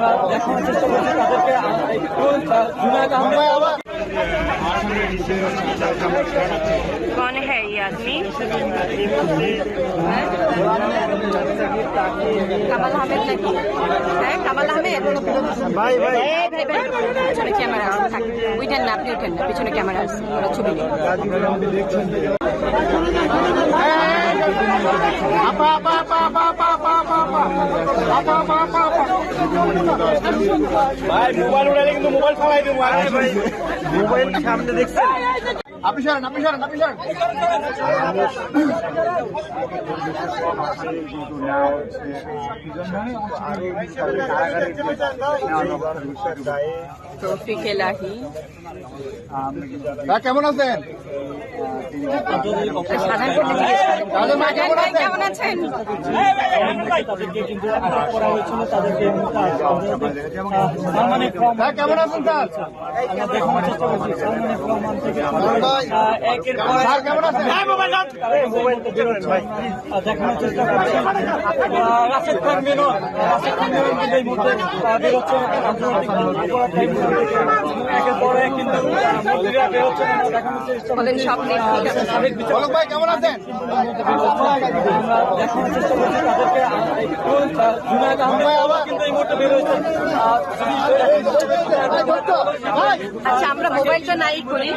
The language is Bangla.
আমরা দেখানোর চেষ্টা করছি তাদেরকে একটু জুনায়েদ আহমেদ। कौन है ये आदमी? कमल अहमेद নাকি? হ্যাঁ কমল আহমেদ। ভাই ভাই ভাই ভাই পিছনে ক্যামেরা থাকে, উঠেন না, আপনি উঠেন না, পিছনে ক্যামেরা আছে, ওরা ছবি নেই। ভাই মোবাইল উড়ালে কিন্তু মোবাইল ফালাই দেবো। ভাই মোবাইল সামনে দেখছেন? আপনি সরেন, আপনি সরেন, আপনি সরেন। তৌফিক এলাহি কেমন আছেন? কেমন আছেন? কিন্তু আটক করা হয়েছিল তাদেরকে। সালমান এফ রহমান কেমন আছেন স্যার? আমরা দেখানোর চেষ্টা করছি সালমান এফ রহমান থেকে একের পর কেমন আছেন? মোবাইলটা বেরোলেন ভাই, দেখানোর চেষ্টা করছি। রাশেদ খান মেনন, রাশেদ খান মেনন কিন্তু এই মুহূর্তে বেরোচ্ছে আন্তর্জাতিক অপরাধ একের পর এক কিন্তু মন্ত্রীরা বেরোচ্ছেন। দেখানোর চেষ্টা করছি ভাই কেমন আছেন? দেখানোর চেষ্টা করছি তাদেরকে একটু জুনায়েদ আহমেদ কিন্তু এই মুহূর্তে বেরোচ্ছেন। আচ্ছা আমরা মোবাইলটা নাই করি।